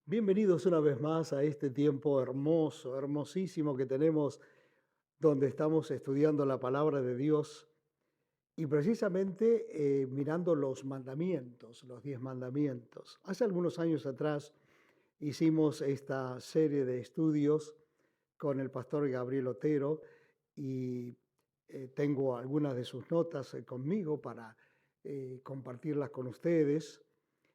Bienvenidos una vez más a este tiempo hermoso, hermosísimo que tenemos donde estamos estudiando la palabra de Dios y precisamente mirando los mandamientos, los 10 mandamientos. Hace algunos años atrás hicimos esta serie de estudios con el pastor Gabriel Otero y tengo algunas de sus notas conmigo para compartirlas con ustedes.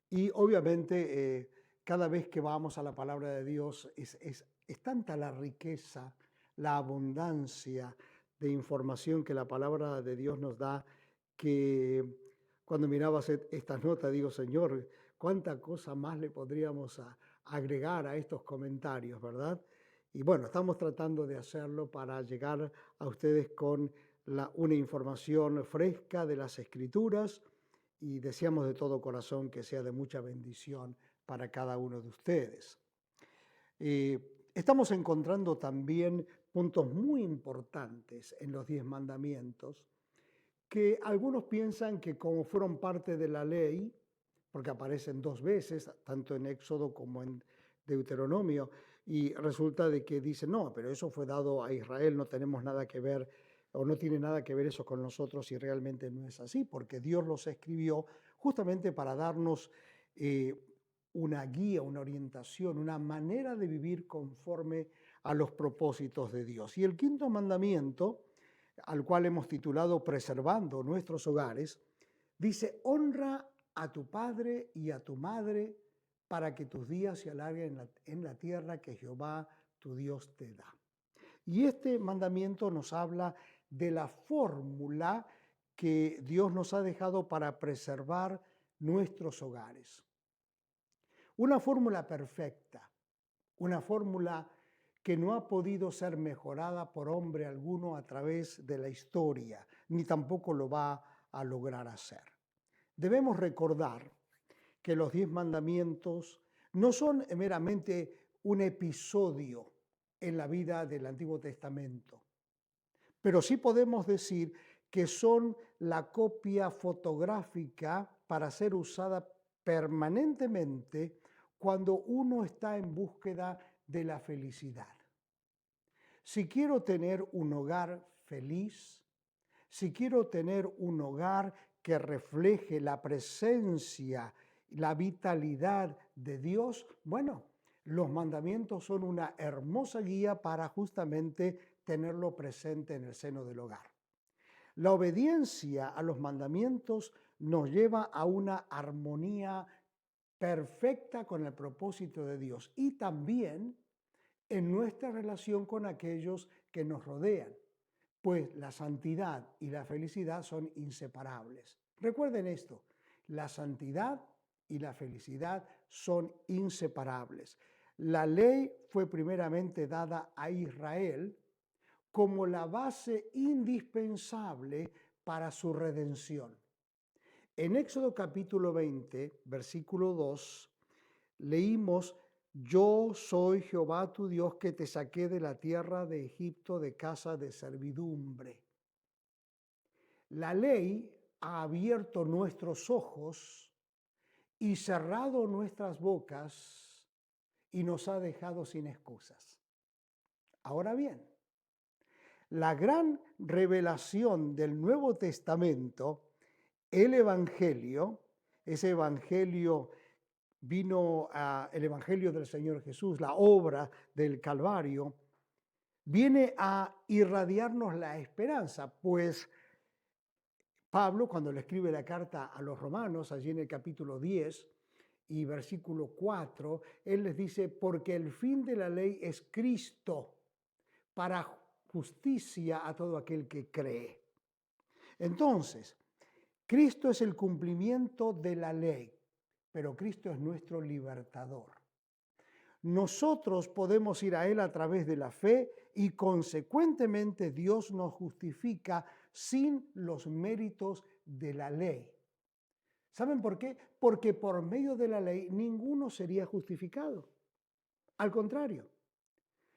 Y obviamente, cada vez que vamos a la palabra de Dios, es tanta la riqueza, la abundancia de información que la palabra de Dios nos da, que cuando mirabas estas notas, digo, Señor, cuánta cosa más le podríamos agregar a estos comentarios, ¿verdad? Y bueno, estamos tratando de hacerlo para llegar a ustedes con una información fresca de las Escrituras y deseamos de todo corazón que sea de mucha bendición para cada uno de ustedes. Estamos encontrando también puntos muy importantes en los 10 mandamientos que algunos piensan que como fueron parte de la ley, porque aparecen dos veces, tanto en Éxodo como en Deuteronomio, y resulta de que dicen, no, pero eso fue dado a Israel, no tenemos nada que ver, o no tiene nada que ver eso con nosotros, y realmente no es así, porque Dios los escribió justamente para darnos eh, una guía, una orientación, una manera de vivir conforme a los propósitos de Dios. Y el quinto mandamiento, al cual hemos titulado Preservando nuestros hogares, dice, honra a tu padre y a tu madre para que tus días se alarguen en la tierra que Jehová tu Dios te da. Y este mandamiento nos habla de la fórmula que Dios nos ha dejado para preservar nuestros hogares. Una fórmula perfecta, una fórmula que no ha podido ser mejorada por hombre alguno a través de la historia, ni tampoco lo va a lograr hacer. Debemos recordar que los 10 mandamientos no son meramente un episodio en la vida del Antiguo Testamento, pero sí podemos decir que son la copia fotográfica para ser usada permanentemente cuando uno está en búsqueda de la felicidad. Si quiero tener un hogar feliz, si quiero tener un hogar que refleje la presencia, la vitalidad de Dios, bueno, los mandamientos son una hermosa guía para justamente tenerlo presente en el seno del hogar. La obediencia a los mandamientos nos lleva a una armonía perfecta con el propósito de Dios y también en nuestra relación con aquellos que nos rodean, pues la santidad y la felicidad son inseparables. Recuerden esto, la santidad y la felicidad son inseparables. La ley fue primeramente dada a Israel como la base indispensable para su redención. En Éxodo capítulo 20, versículo 2, leímos, yo soy Jehová tu Dios que te saqué de la tierra de Egipto de casa de servidumbre. La ley ha abierto nuestros ojos y cerrado nuestras bocas y nos ha dejado sin excusas. Ahora bien, la gran revelación del Nuevo Testamento, el Evangelio, ese Evangelio el Evangelio del Señor Jesús, la obra del Calvario, viene a irradiarnos la esperanza, pues Pablo, cuando le escribe la carta a los romanos, allí en el capítulo 10 y versículo 4, él les dice, porque el fin de la ley es Cristo para justicia a todo aquel que cree. Entonces, Cristo es el cumplimiento de la ley, pero Cristo es nuestro libertador. Nosotros podemos ir a Él a través de la fe y consecuentemente Dios nos justifica sin los méritos de la ley. ¿Saben por qué? Porque por medio de la ley ninguno sería justificado. Al contrario,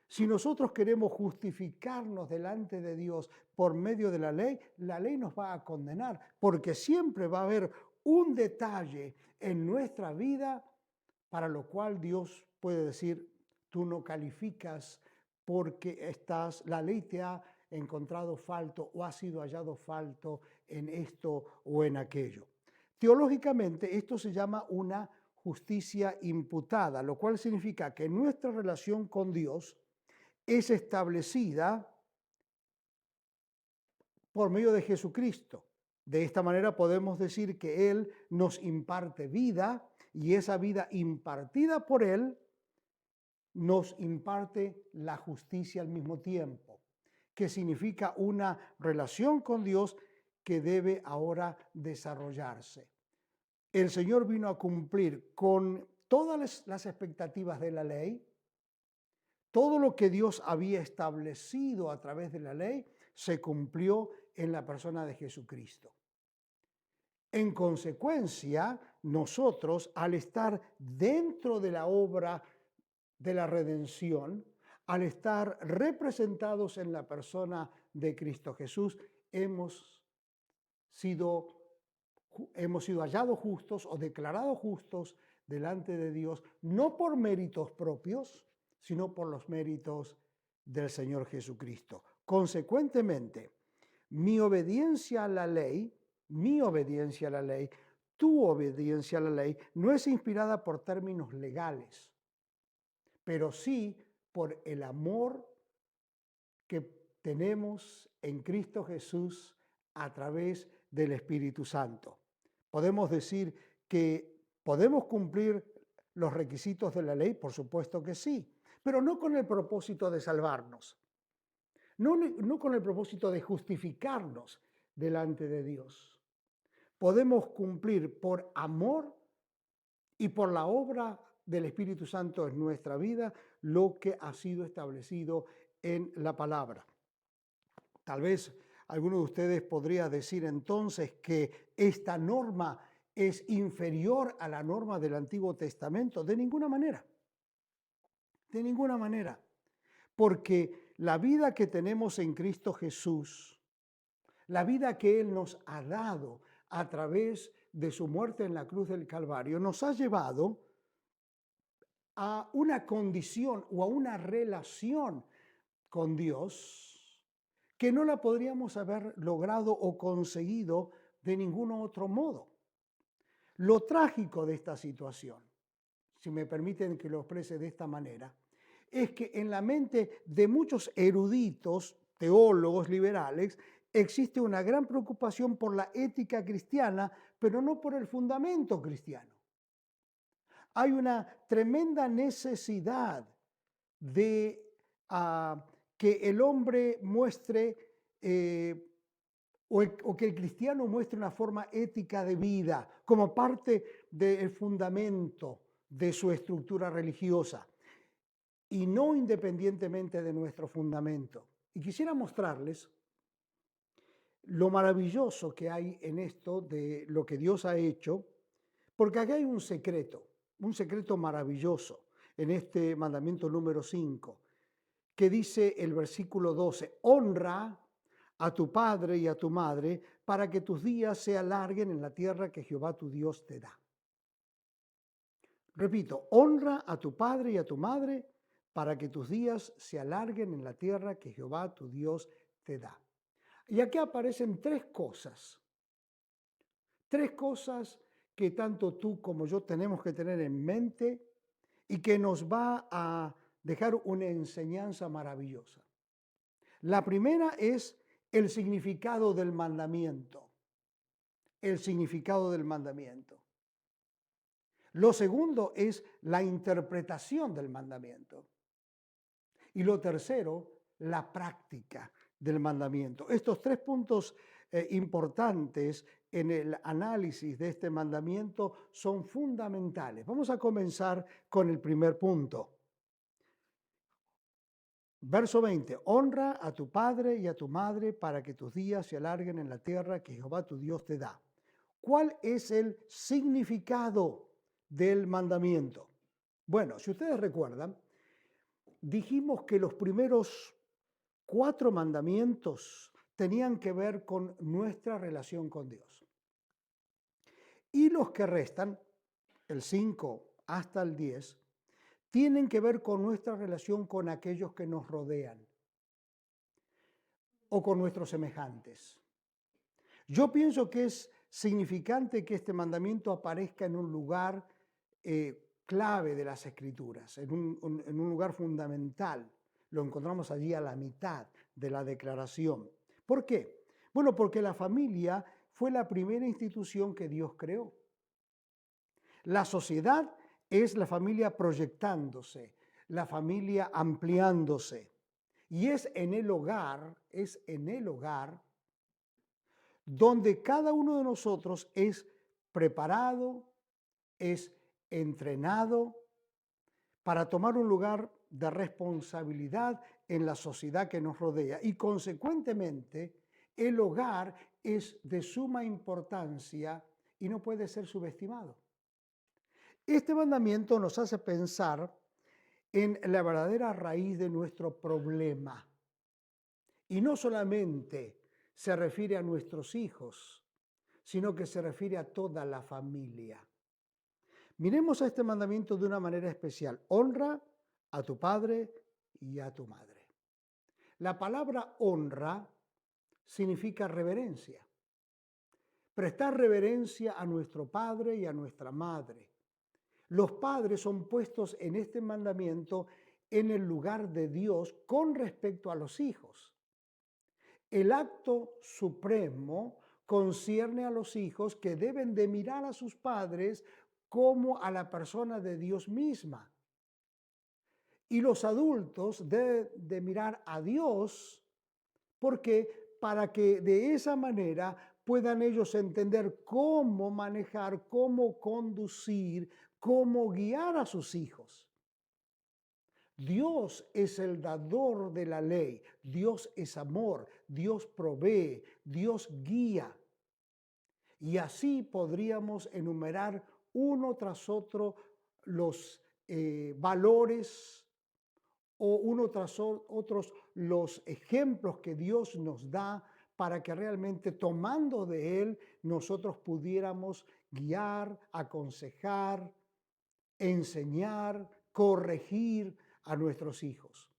si nosotros queremos justificarnos delante de Dios por medio de la ley nos va a condenar, porque siempre va a haber un detalle en nuestra vida para lo cual Dios puede decir, tú no calificas porque la ley te ha encontrado falto o ha sido hallado falto en esto o en aquello. Teológicamente, esto se llama una justicia imputada, lo cual significa que nuestra relación con Dios es establecida por medio de Jesucristo. De esta manera podemos decir que Él nos imparte vida y esa vida impartida por Él nos imparte la justicia al mismo tiempo, que significa una relación con Dios que debe ahora desarrollarse. El Señor vino a cumplir con todas las expectativas de la ley. Todo lo que Dios había establecido a través de la ley se cumplió en la persona de Jesucristo. En consecuencia, nosotros, al estar dentro de la obra de la redención, al estar representados en la persona de Cristo Jesús, hemos sido hallados justos o declarados justos delante de Dios, no por méritos propios, sino por los méritos del Señor Jesucristo. Consecuentemente, mi obediencia a la ley, tu obediencia a la ley, no es inspirada por términos legales, pero sí por el amor que tenemos en Cristo Jesús a través del Espíritu Santo. Podemos decir que podemos cumplir los requisitos de la ley, por supuesto que sí, pero no con el propósito de salvarnos, no con el propósito de justificarnos delante de Dios. Podemos cumplir por amor y por la obra del Espíritu Santo en nuestra vida lo que ha sido establecido en la palabra. Tal vez alguno de ustedes podría decir entonces que esta norma es inferior a la norma del Antiguo Testamento. De ninguna manera. De ninguna manera. Porque la vida que tenemos en Cristo Jesús, la vida que Él nos ha dado a través de su muerte en la cruz del Calvario, nos ha llevado a una condición o a una relación con Dios que no la podríamos haber logrado o conseguido de ningún otro modo. Lo trágico de esta situación, si me permiten que lo exprese de esta manera, es que en la mente de muchos eruditos, teólogos liberales, existe una gran preocupación por la ética cristiana, pero no por el fundamento cristiano. Hay una tremenda necesidad de que el hombre muestre o que el cristiano muestre una forma ética de vida como parte del fundamento de su estructura religiosa y no independientemente de nuestro fundamento. Y quisiera mostrarles lo maravilloso que hay en esto de lo que Dios ha hecho, porque aquí hay un secreto maravilloso en este mandamiento número 5, que dice el versículo 12, honra a tu padre y a tu madre para que tus días se alarguen en la tierra que Jehová tu Dios te da. Repito, honra a tu padre y a tu madre para que tus días se alarguen en la tierra que Jehová tu Dios te da. Y aquí aparecen tres cosas que tanto tú como yo tenemos que tener en mente y que nos va a dejar una enseñanza maravillosa. La primera es el significado del mandamiento. El significado del mandamiento. Lo segundo es la interpretación del mandamiento. Y lo tercero, la práctica del mandamiento. Estos tres puntos importantes en el análisis de este mandamiento son fundamentales. Vamos a comenzar con el primer punto. Verso 20, honra a tu padre y a tu madre para que tus días se alarguen en la tierra que Jehová tu Dios te da. ¿Cuál es el significado del mandamiento? Bueno, si ustedes recuerdan, dijimos que los primeros 4 mandamientos tenían que ver con nuestra relación con Dios. Y los que restan, el 5 hasta el 10 tienen que ver con nuestra relación con aquellos que nos rodean o con nuestros semejantes. Yo pienso que es significante que este mandamiento aparezca en un lugar clave de las Escrituras, en un lugar fundamental. Lo encontramos allí a la mitad de la declaración. ¿Por qué? Bueno, porque la familia fue la primera institución que Dios creó. La sociedad es la familia proyectándose, la familia ampliándose. Y es en el hogar donde cada uno de nosotros es preparado, es entrenado para tomar un lugar de responsabilidad en la sociedad que nos rodea. Y consecuentemente, el hogar es de suma importancia y no puede ser subestimado. Este mandamiento nos hace pensar en la verdadera raíz de nuestro problema. Y no solamente se refiere a nuestros hijos, sino que se refiere a toda la familia. Miremos a este mandamiento de una manera especial. Honra a tu padre y a tu madre. La palabra honra significa reverencia. Prestar reverencia a nuestro padre y a nuestra madre. Los padres son puestos en este mandamiento en el lugar de Dios con respecto a los hijos. El acto supremo concierne a los hijos que deben de mirar a sus padres como a la persona de Dios misma. Y los adultos deben de mirar a Dios porque para que de esa manera puedan ellos entender cómo manejar, cómo conducir, cómo guiar a sus hijos. Dios es el dador de la ley, Dios es amor, Dios provee, Dios guía. Y así podríamos enumerar uno tras otro los valores o uno tras otros los ejemplos que Dios nos da para que realmente tomando de Él nosotros pudiéramos guiar, aconsejar, enseñar, corregir a nuestros hijos.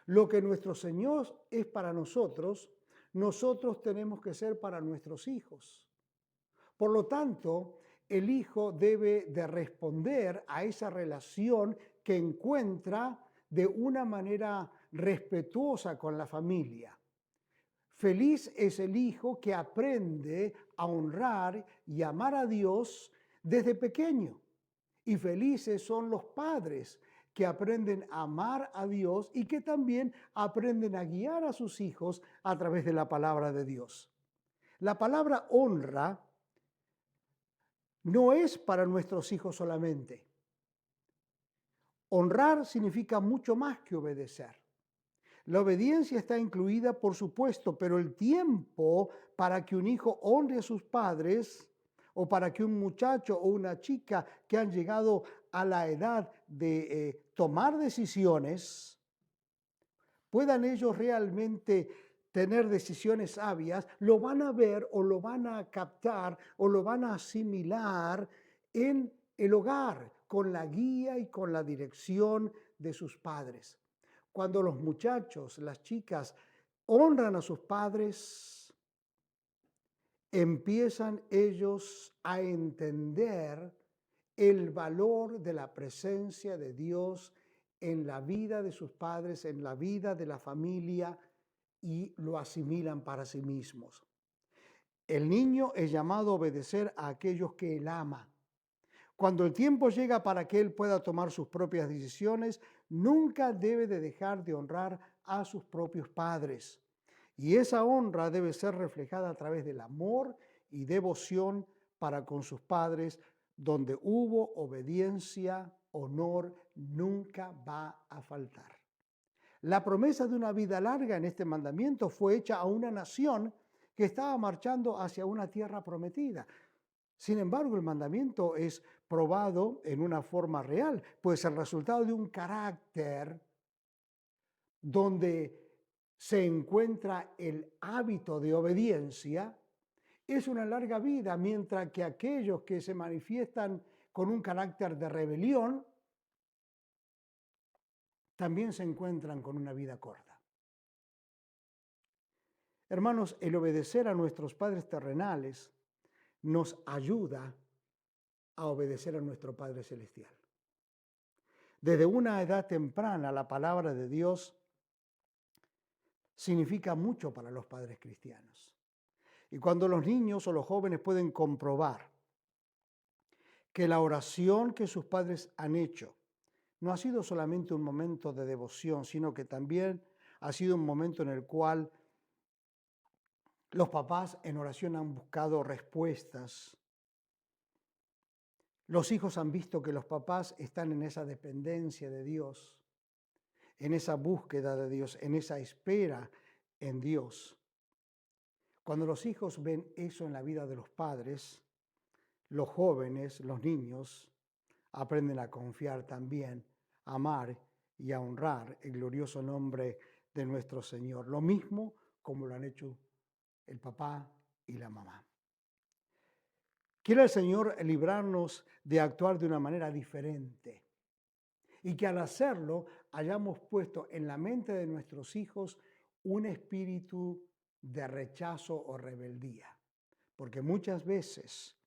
Lo que nuestro Señor es para nosotros, nosotros tenemos que ser para nuestros hijos. Por lo tanto, el hijo debe de responder a esa relación que encuentra de una manera respetuosa con la familia. Feliz es el hijo que aprende a honrar y amar a Dios desde pequeño. Y felices son los padres que aprenden a amar a Dios y que también aprenden a guiar a sus hijos a través de la palabra de Dios. La palabra honra no es para nuestros hijos solamente. Honrar significa mucho más que obedecer. La obediencia está incluida, por supuesto, pero el tiempo para que un hijo honre a sus padres o para que un muchacho o una chica que han llegado a la edad de tomar decisiones, puedan ellos realmente tener decisiones sabias, lo van a ver o lo van a captar o lo van a asimilar en el hogar, con la guía y con la dirección de sus padres. Cuando los muchachos, las chicas, honran a sus padres, empiezan ellos a entender el valor de la presencia de Dios en la vida de sus padres, en la vida de la familia, y lo asimilan para sí mismos. El niño es llamado a obedecer a aquellos que él ama. Cuando el tiempo llega para que él pueda tomar sus propias decisiones, nunca debe de dejar de honrar a sus propios padres. Y esa honra debe ser reflejada a través del amor y devoción para con sus padres, donde hubo obediencia, honor, nunca va a faltar. La promesa de una vida larga en este mandamiento fue hecha a una nación que estaba marchando hacia una tierra prometida. Sin embargo, el mandamiento es probado en una forma real, pues el resultado de un carácter donde se encuentra el hábito de obediencia es una larga vida, mientras que aquellos que se manifiestan con un carácter de rebelión, también se encuentran con una vida corta. Hermanos, el obedecer a nuestros padres terrenales nos ayuda a obedecer a nuestro Padre Celestial. Desde una edad temprana, la palabra de Dios significa mucho para los padres cristianos. Y cuando los niños o los jóvenes pueden comprobar que la oración que sus padres han hecho no ha sido solamente un momento de devoción, sino que también ha sido un momento en el cual los papás en oración han buscado respuestas. Los hijos han visto que los papás están en esa dependencia de Dios, en esa búsqueda de Dios, en esa espera en Dios. Cuando los hijos ven eso en la vida de los padres, los jóvenes, los niños, aprenden a confiar también, a amar y a honrar el glorioso nombre de nuestro Señor. Lo mismo como lo han hecho el papá y la mamá. Quiere el Señor librarnos de actuar de una manera diferente y que al hacerlo hayamos puesto en la mente de nuestros hijos un espíritu de rechazo o rebeldía. Porque muchas veces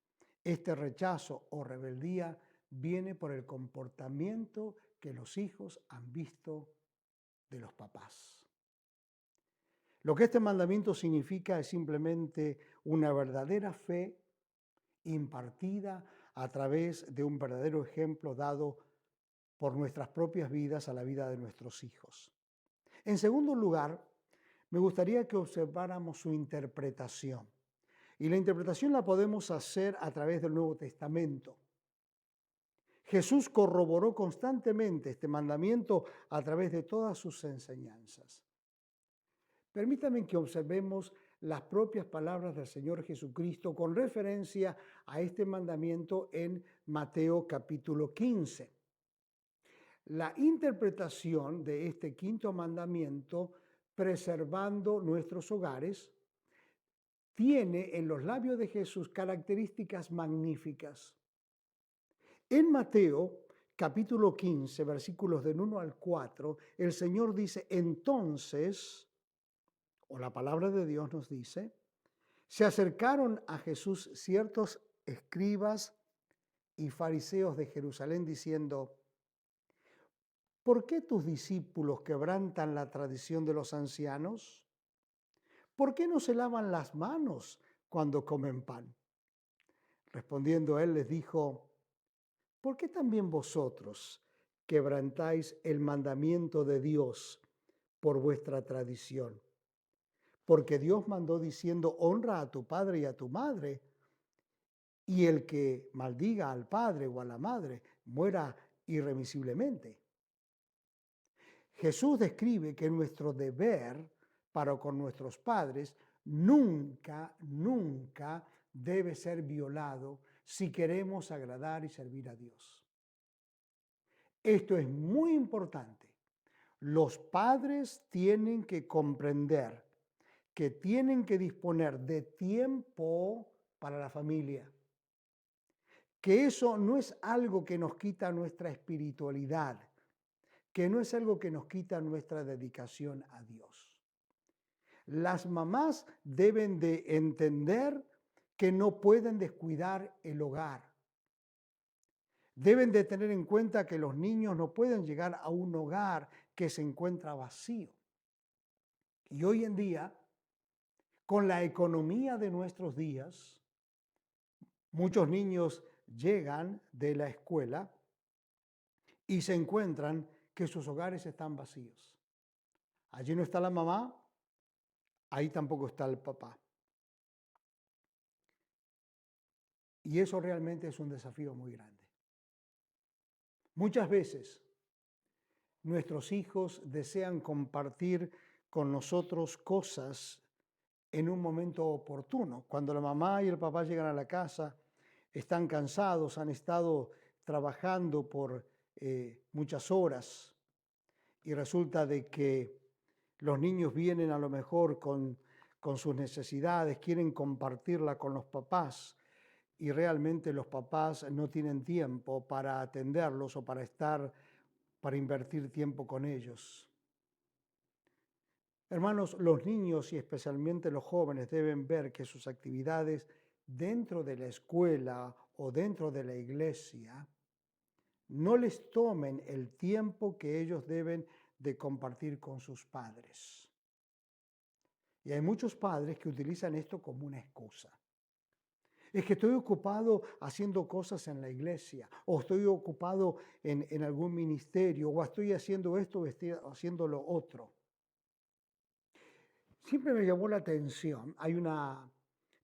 este rechazo o rebeldía viene por el comportamiento que los hijos han visto de los papás. Lo que este mandamiento significa es simplemente una verdadera fe impartida a través de un verdadero ejemplo dado por nuestras propias vidas a la vida de nuestros hijos. En segundo lugar, me gustaría que observáramos su interpretación. Y la interpretación la podemos hacer a través del Nuevo Testamento. Jesús corroboró constantemente este mandamiento a través de todas sus enseñanzas. Permítanme que observemos las propias palabras del Señor Jesucristo con referencia a este mandamiento en Mateo capítulo 15. La interpretación de este quinto mandamiento, preservando nuestros hogares, tiene en los labios de Jesús características magníficas. En Mateo capítulo 15, versículos del 1 al 4, el Señor dice, entonces, o la palabra de Dios nos dice, se acercaron a Jesús ciertos escribas y fariseos de Jerusalén diciendo, ¿por qué tus discípulos quebrantan la tradición de los ancianos? ¿Por qué no se lavan las manos cuando comen pan? Respondiendo él les dijo, ¿por qué también vosotros quebrantáis el mandamiento de Dios por vuestra tradición? Porque Dios mandó diciendo, honra a tu padre y a tu madre, y el que maldiga al padre o a la madre muera irremisiblemente. Jesús describe que nuestro deber para con nuestros padres nunca debe ser violado si queremos agradar y servir a Dios. Esto es muy importante. Los padres tienen que comprender que tienen que disponer de tiempo para la familia, que eso no es algo que nos quita nuestra espiritualidad, que no es algo que nos quita nuestra dedicación a Dios. Las mamás deben de entender que no pueden descuidar el hogar. Deben de tener en cuenta que los niños no pueden llegar a un hogar que se encuentra vacío. Y hoy en día, con la economía de nuestros días, muchos niños llegan de la escuela y se encuentran que sus hogares están vacíos. Allí no está la mamá, ahí tampoco está el papá. Y eso realmente es un desafío muy grande. Muchas veces nuestros hijos desean compartir con nosotros cosas en un momento oportuno. Cuando la mamá y el papá llegan a la casa, están cansados, han estado trabajando por muchas horas y resulta de que los niños vienen a lo mejor con sus necesidades, quieren compartirla con los papás y realmente los papás no tienen tiempo para atenderlos o para invertir tiempo con ellos. Hermanos, los niños y especialmente los jóvenes deben ver que sus actividades dentro de la escuela o dentro de la iglesia no les tomen el tiempo que ellos deben de compartir con sus padres. Y hay muchos padres que utilizan esto como una excusa. Es que estoy ocupado haciendo cosas en la iglesia, o estoy ocupado en algún ministerio, o estoy haciendo esto, o estoy haciendo lo otro. Siempre me llamó la atención, hay una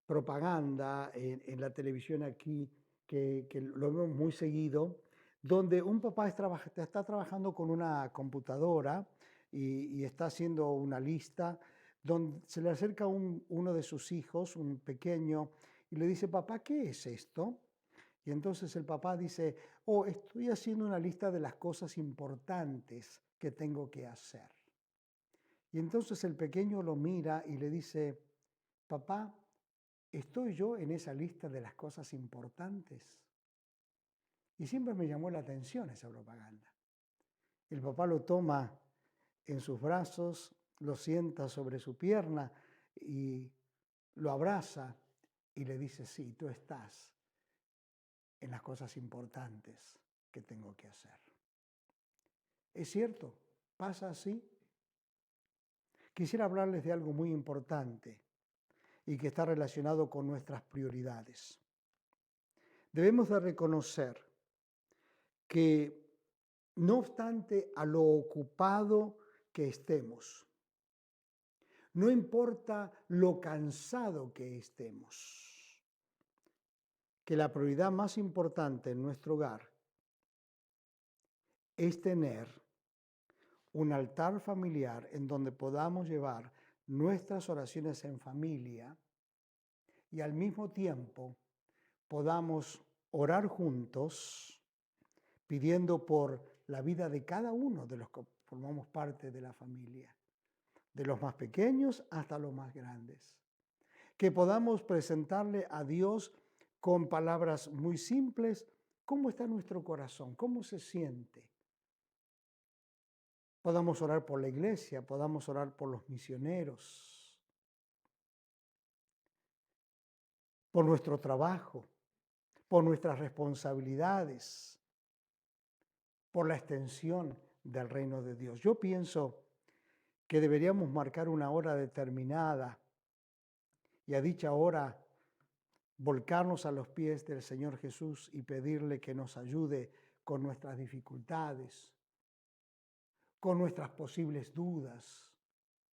propaganda en la televisión aquí que lo vemos muy seguido, donde un papá está trabajando con una computadora y está haciendo una lista, donde se le acerca uno de sus hijos, un pequeño, y le dice, papá, ¿qué es esto? Y entonces el papá dice, oh, estoy haciendo una lista de las cosas importantes que tengo que hacer. Y entonces el pequeño lo mira y le dice, papá, ¿estoy yo en esa lista de las cosas importantes? Y siempre me llamó la atención esa propaganda. El papá lo toma en sus brazos, lo sienta sobre su pierna y lo abraza y le dice, sí, tú estás en las cosas importantes que tengo que hacer. ¿Es cierto? ¿Pasa así? Quisiera hablarles de algo muy importante y que está relacionado con nuestras prioridades. Debemos de reconocer que no obstante a lo ocupado que estemos, no importa lo cansado que estemos, que la prioridad más importante en nuestro hogar es tener un altar familiar en donde podamos llevar nuestras oraciones en familia y al mismo tiempo podamos orar juntos pidiendo por la vida de cada uno de los que formamos parte de la familia, de los más pequeños hasta los más grandes. Que podamos presentarle a Dios con palabras muy simples, cómo está nuestro corazón, cómo se siente. Podamos orar por la iglesia, podamos orar por los misioneros, por nuestro trabajo, por nuestras responsabilidades, por la extensión del reino de Dios. Yo pienso que deberíamos marcar una hora determinada y a dicha hora volcarnos a los pies del Señor Jesús y pedirle que nos ayude con nuestras dificultades, con nuestras posibles dudas,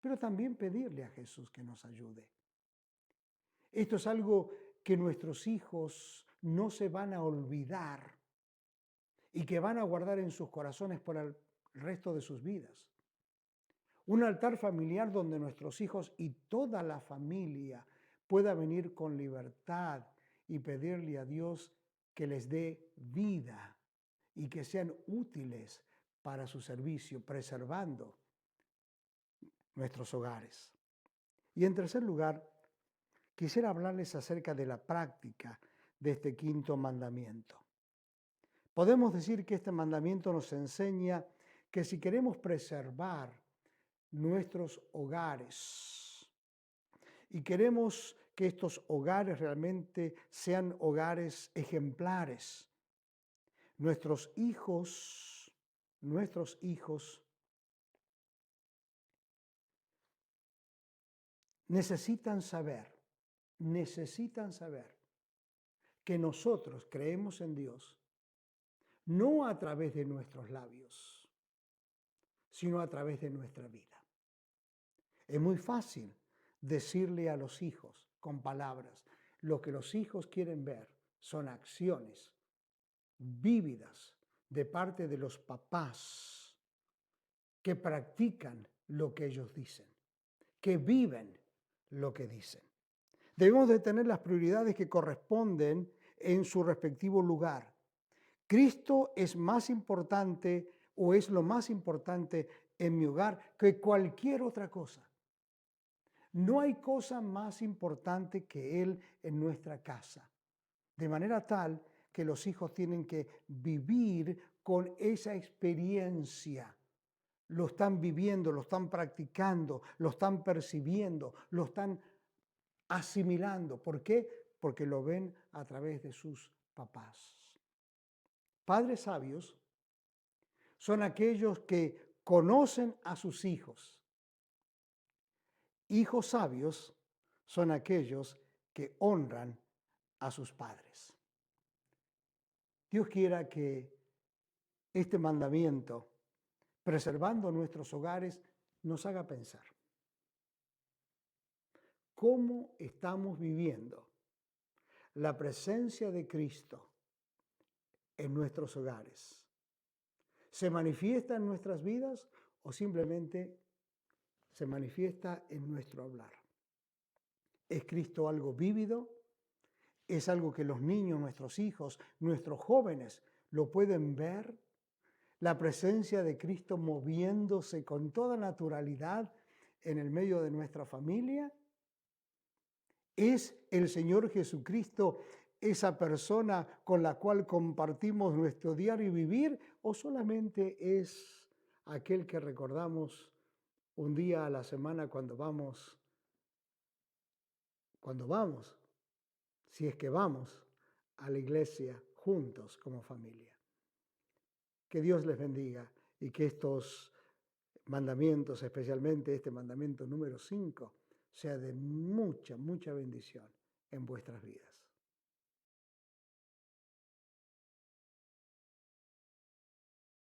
pero también pedirle a Jesús que nos ayude. Esto es algo que nuestros hijos no se van a olvidar y que van a guardar en sus corazones por el resto de sus vidas. Un altar familiar donde nuestros hijos y toda la familia pueda venir con libertad y pedirle a Dios que les dé vida y que sean útiles para su servicio, preservando nuestros hogares. Y en tercer lugar, quisiera hablarles acerca de la práctica de este quinto mandamiento. Podemos decir que este mandamiento nos enseña que si queremos preservar nuestros hogares y queremos que estos hogares realmente sean hogares ejemplares, nuestros hijos necesitan saber que nosotros creemos en Dios, no a través de nuestros labios, sino a través de nuestra vida. Es muy fácil decirle a los hijos con palabras. Lo que los hijos quieren ver son acciones vívidas de parte de los papás que practican lo que ellos dicen, que viven lo que dicen. Debemos de tener las prioridades que corresponden en su respectivo lugar. Cristo es más importante o es lo más importante en mi hogar que cualquier otra cosa. No hay cosa más importante que Él en nuestra casa. de manera tal que los hijos tienen que vivir con esa experiencia. Lo están viviendo, lo están practicando, lo están percibiendo, lo están asimilando. ¿Por qué? Porque lo ven a través de sus papás. Padres sabios son aquellos que conocen a sus hijos. Hijos sabios son aquellos que honran a sus padres. Dios quiera que este mandamiento, preservando nuestros hogares, nos haga pensar cómo estamos viviendo la presencia de Cristo en nuestros hogares. ¿Se manifiesta en nuestras vidas o simplemente se manifiesta en nuestro hablar? ¿Es Cristo algo vívido? ¿Es algo que los niños, nuestros hijos, nuestros jóvenes lo pueden ver? La presencia de Cristo moviéndose con toda naturalidad en el medio de nuestra familia. ¿Es el Señor Jesucristo esa persona con la cual compartimos nuestro diario vivir o solamente es aquel que recordamos un día a la semana cuando vamos, si es que vamos a la iglesia juntos como familia? Que Dios les bendiga y que estos mandamientos, especialmente este mandamiento número 5, sea de mucha, mucha bendición en vuestras vidas.